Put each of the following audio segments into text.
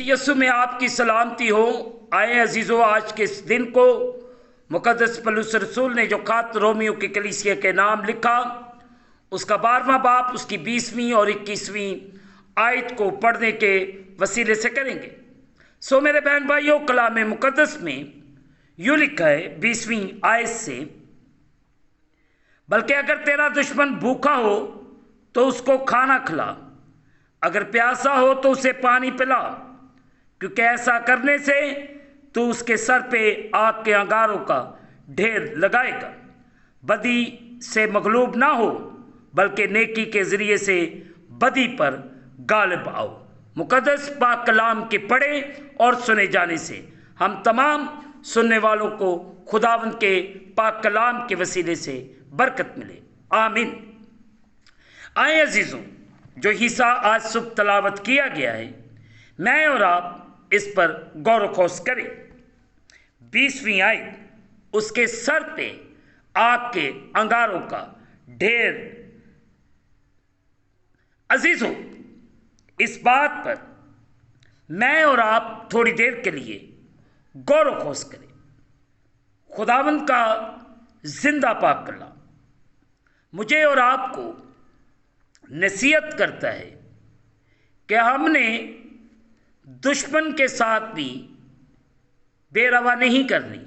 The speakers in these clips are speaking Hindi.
यसु में आपकी सलामती हो। आए अजीज़ों, आज के इस दिन को मुकद्दस पौलुस रसूल ने जो खत रोमियो की कलीसिया के नाम लिखा, उसका 12वां बाब उसकी 20वीं और 21वीं आयत को पढ़ने के वसीले से करेंगे। सो मेरे बहन भाइयों, कलाम मुकद्दस में यूँ लिखा है 20वीं आयत से, बल्कि अगर तेरा दुश्मन भूखा हो तो उसको खाना खिला, अगर प्यासा हो तो उसे पानी पिला, क्योंकि ऐसा करने से तू उसके सर पे आग के अंगारों का ढेर लगाएगा। बदी से मगलूब ना हो, बल्कि नेकी के ज़रिए से बदी पर गालिब आओ। मुकद्दस पाक कलाम के पढ़े और सुने जाने से हम तमाम सुनने वालों को खुदावंद के पाक कलाम के वसीले से बरकत मिले। आमीन। आए अजीज़ों, जो हिस्सा आज सुबह तलावत किया गया है, मैं और आप इस पर गौर खोज करें। 20वीं आयत, उसके सर पे आग के अंगारों का ढेर। अजीज़ों, इस बात पर मैं और आप थोड़ी देर के लिए गौर खोज करें। खुदावंद का जिंदा पाक कलाम मुझे और आपको नसीहत करता है कि हमने दुश्मन के साथ भी बेरवा नहीं करनी,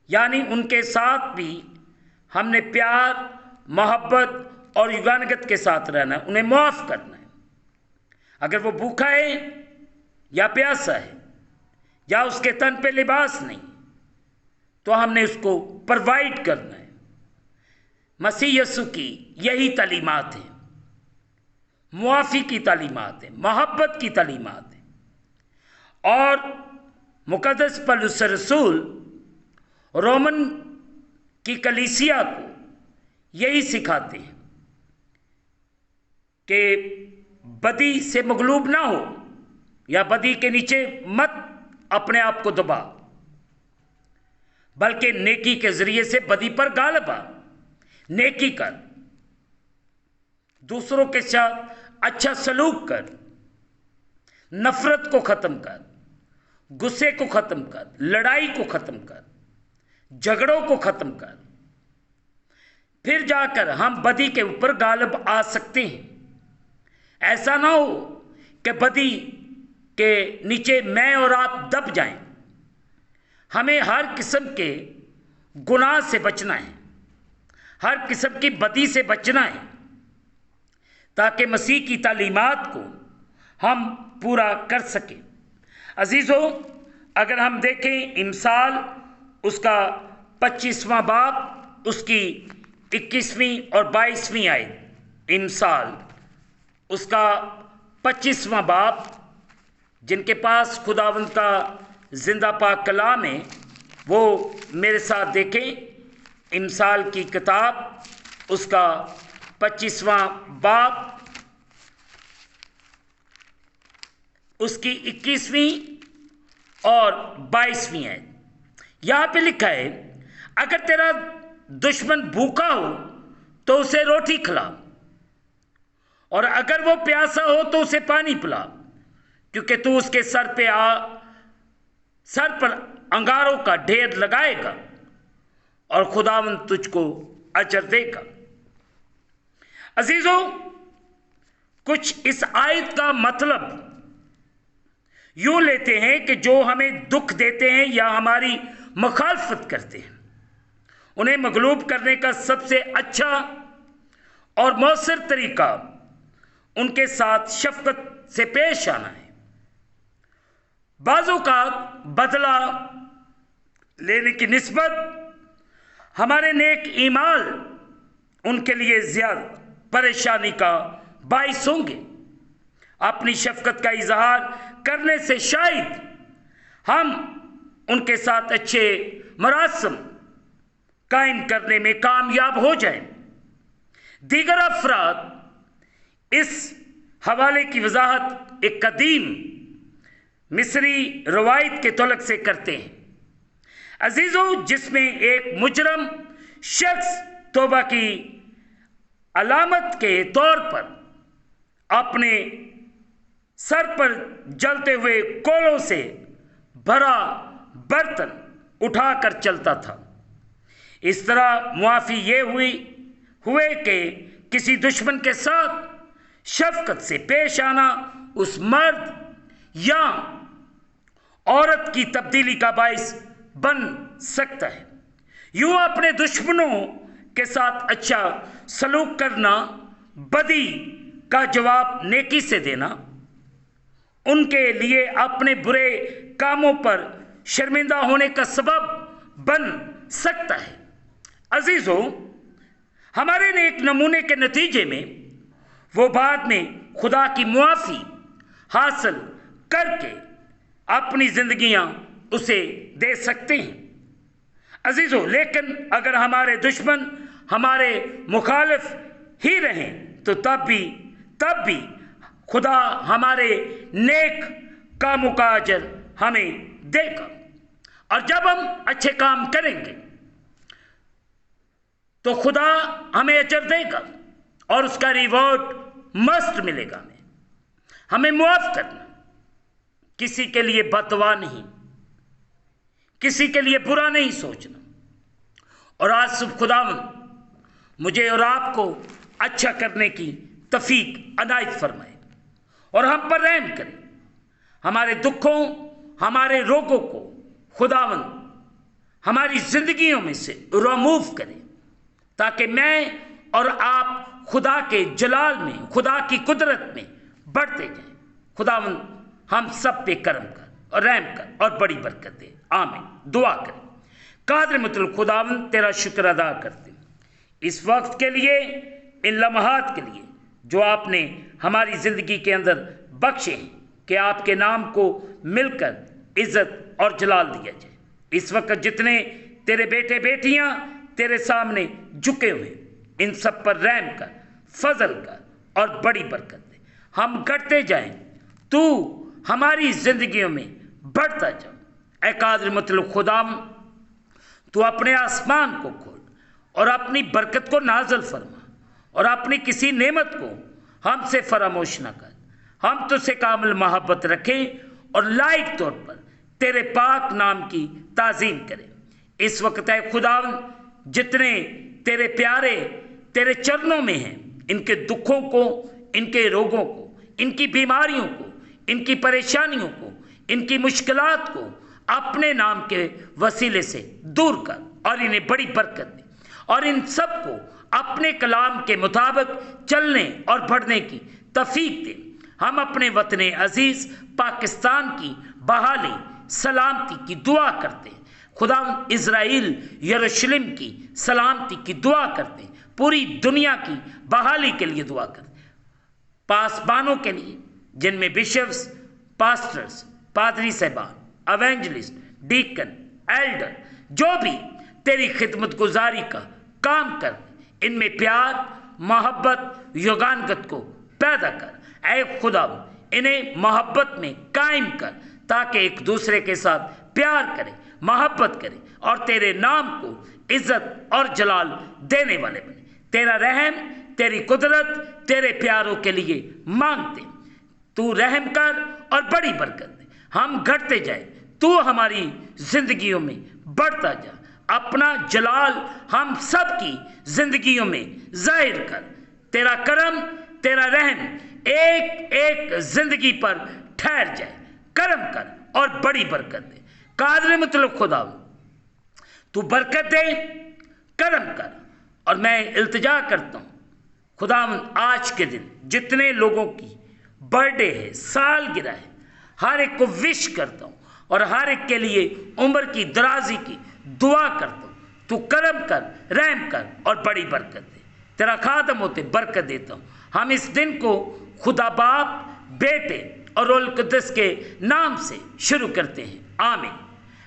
यानी उनके साथ भी हमने प्यार, मोहब्बत और युगानुगत के साथ रहना है, उन्हें माफ़ करना है। अगर वो भूखा है या प्यासा है या उसके तन पे लिबास नहीं, तो हमने उसको प्रोवाइड करना है। मसीह यीशु की यही तालीमात है, मुआफ़ी की तालीमात है, मोहब्बत की तालीमात है। और मुकद्दस पौलुस रसूल रोमन की कलीसिया को यही सिखाते हैं कि बदी से मगलूब ना हो या बदी के नीचे मत अपने आप को दबा, बल्कि नेकी के ज़रिए से बदी पर गालिब आ। नेकी कर, दूसरों के साथ अच्छा सलूक कर, नफरत को ख़त्म कर, गुस्से को ख़त्म कर, लड़ाई को ख़त्म कर, झगड़ों को ख़त्म कर, फिर जाकर हम बदी के ऊपर गालिब आ सकते हैं। ऐसा ना हो कि बदी के नीचे मैं और आप दब जाएं। हमें हर किस्म के गुनाह से बचना है, हर किस्म की बदी से बचना है, ताकि मसीह की तालीमात को हम पूरा कर सकें। अजीज़ों, अगर हम देखें इमसाल उसका 25वां बाब उसकी 21वीं और 22वीं आयत, इमसाल उसका 25वां बाब, जिनके पास खुदावंद का जिंदा पाक कलाम है वो मेरे साथ देखें। इमसाल की किताब उसका 25वां बाब उसकी 21वीं और 22वीं है। यहाँ पे लिखा है, अगर तेरा दुश्मन भूखा हो तो उसे रोटी खिला, और अगर वो प्यासा हो तो उसे पानी पिला, क्योंकि तू उसके सर पर अंगारों का ढेर लगाएगा और खुदावंद तुझको अजर देगा। अजीजों, कुछ इस आयत का मतलब यूं लेते हैं कि जो हमें दुख देते हैं या हमारी मुखालफत करते हैं, उन्हें मगलूब करने का सबसे अच्छा और मौसर तरीका उनके साथ शफकत से पेश आना है। बाज़ों का बदला लेने की निस्बत हमारे नेक ईमाल उनके लिए ज़्यादा परेशानी का बाइस होंगे। अपनी शफकत का इजहार करने से शायद हम उनके साथ अच्छे मरासम कायम करने में कामयाब हो जाएं। दीगर अफराद इस हवाले की वजाहत एक कदीम मिस्री रवायत के तलक से करते हैं। अजीज़ों, जिसमें एक मुजरम शख्स तौबा की अलामत के तौर पर अपने सर पर जलते हुए कोलों से भरा बर्तन उठाकर चलता था। इस तरह मुआफ़ी ये हुए कि किसी दुश्मन के साथ शफकत से पेश आना उस मर्द या औरत की तब्दीली का बाइस बन सकता है। यूं अपने दुश्मनों के साथ अच्छा सलूक करना, बदी का जवाब नेकी से देना, उनके लिए अपने बुरे कामों पर शर्मिंदा होने का सबब बन सकता है। अजीजों, हमारे नेक नमूने के नतीजे में वो बाद में खुदा की मुआफ़ी हासिल करके अपनी ज़िंदगियां उसे दे सकते हैं। अजीजों, लेकिन अगर हमारे दुश्मन हमारे मुखालिफ ही रहें तो तब भी खुदा हमारे नेक कामों का अजर हमें देगा। और जब हम अच्छे काम करेंगे तो खुदा हमें अजर देगा और उसका रिवॉर्ड मस्त मिलेगा। हमें मुआफ़ करना, किसी के लिए बददुआ नहीं, किसी के लिए बुरा नहीं सोचना। और आज सुबह खुदावंद मुझे और आपको अच्छा करने की तौफीक अनायत फरमाए और हम पर रहम करे। हमारे दुखों, हमारे रोगों को खुदावंद हमारी ज़िंदगियों में से रिमूव करे, ताकि मैं और आप खुदा के जलाल में, खुदा की कुदरत में बढ़ते जाएं। खुदावंद हम सब पे करम कर और रहम कर और बड़ी बरकत दे। आमीन। दुआ करें। कादिर मुतअल खुदावंद, तेरा शुक्र अदा करते हैं इस वक्त के लिए, इन लम्हात के लिए जो आपने हमारी ज़िंदगी के अंदर बख्शे हैं, कि आपके नाम को मिलकर इज़्ज़त और जलाल दिया जाए। इस वक्त जितने तेरे बेटे बेटियां तेरे सामने झुके हुए, इन सब पर रहम कर, फजल कर और बड़ी बरकत दे। हम घटते जाएं, तू हमारी ज़िंदगियों में बढ़ता जा। ए कादिर मुतअल खुदावंद, तू अपने आसमान को खोल और अपनी बरकत को नाज़िल फरमा और अपनी किसी नेमत को हमसे फरामोश न कर। हम तुझसे कामिल मोहब्बत रखें और लायक तौर पर तेरे पाक नाम की ताज़ीम करें। इस वक्त है खुदावंद, जितने तेरे प्यारे तेरे चरणों में हैं, इनके दुखों को, इनके रोगों को, इनकी बीमारियों को, इनकी परेशानियों को, इनकी मुश्किलात को अपने नाम के वसीले से दूर कर और इन्हें बड़ी बरकत दे और इन सब को अपने कलाम के मुताबिक चलने और बढ़ने की तौफीक दे। हम अपने वतन अजीज़ पाकिस्तान की बहाली सलामती की दुआ करते हैं। खुदा इज़राइल यरूशलेम की सलामती की दुआ करते हैं। पूरी दुनिया की बहाली के लिए दुआ करते हैं। पासबानों के लिए, जिनमें बिशप्स, पास्टर्स, पादरी साहबान, एवेंजलिस्ट, डीकन, एल्डर, जो भी तेरी खिदमत गुजारी का काम कर, इनमें प्यार, मोहब्बत, योगानगत को पैदा कर। ऐ खुदा, इन्हें मोहब्बत में कायम कर, ताकि एक दूसरे के साथ प्यार करें, मोहब्बत करें और तेरे नाम को इज्जत और जलाल देने वाले बने। तेरा रहम, तेरी कुदरत, तेरे प्यारों के लिए मांगते। तू रहम कर और बड़ी बरकत दे। हम घटते जाए, तू हमारी जिंदगियों में बढ़ता जा। अपना जलाल हम सब की जिंदगियों में जाहिर कर। तेरा करम, तेरा रहम एक एक जिंदगी पर ठहर जाए। करम कर और बड़ी बरकत दे। कादिर मुतअल खुदा, तू बरकत दे, करम कर। और मैं इल्तिजा करता हूँ खुदावंद, आज के दिन जितने लोगों की बर्थडे है, सालगिरह है, हर एक को विश करता हूँ और हर एक के लिए उम्र की दराजी की दुआ करता हूँ। तू करम कर, रहम कर और बड़ी बरकत दे। तेरा खादम होते बरकत देता हूँ। हम इस दिन को खुदा बाप, बेटे और रूहुल कुद्दस के नाम से शुरू करते हैं। आमीन।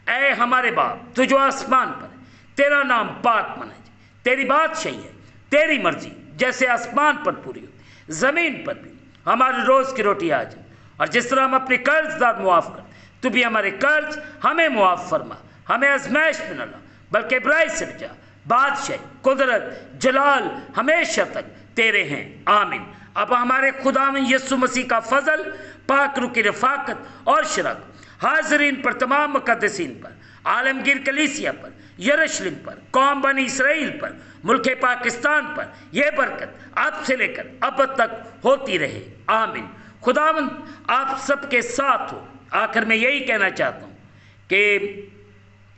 ऐ हमारे बाप, तू जो आसमान पर है, तेरा नाम पाक मना जाए। तेरी बादशाही है, तेरी मर्जी जैसे आसमान पर पूरी होती, ज़मीन पर भी हमारे रोज़ की रोटी आ जाए। और जिस तरह हम अपने कर्जदार मुआफ़ कर, तू भी हमारे कर्ज हमें मुआफ़ फरमा। हमें आज़माइश में न ला, बल्कि बुराई से बचा। बादशाही, कुदरत, जलाल हमेशा तक तेरे हैं। आमीन। अब हमारे खुदा में यीशु मसीह का फजल, पाक रू की रफ़ाकत और शरक हाजरीन पर, तमाम मुक़द्दसीन पर, आलमगीर कलीसिया पर, यरूशलेम पर, कौम बनी इसराइल पर, मुल्क पाकिस्तान पर यह बरकत अब से लेकर अब तक होती रहे। आमीन। खुदावंद आप सबके साथ हो। आखिर में यही कहना चाहता हूँ कि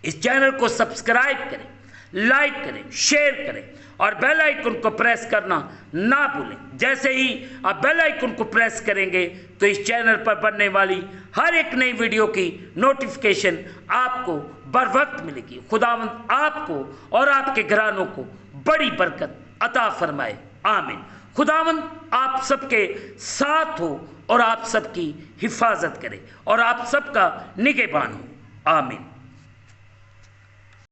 इस चैनल को सब्सक्राइब करें, लाइक करें, शेयर करें और बेल आइकन को प्रेस करना ना भूलें। जैसे ही आप बेल आइकन को प्रेस करेंगे तो इस चैनल पर बनने वाली हर एक नई वीडियो की नोटिफिकेशन आपको बर वक्त मिलेगी। खुदावंद आपको और आपके घरानों को बड़ी बरकत अता फरमाए। आमीन। खुदावंद आप सबके साथ हो और आप सबकी हिफाजत करे और आप सबका निगहबान हो। आमीन।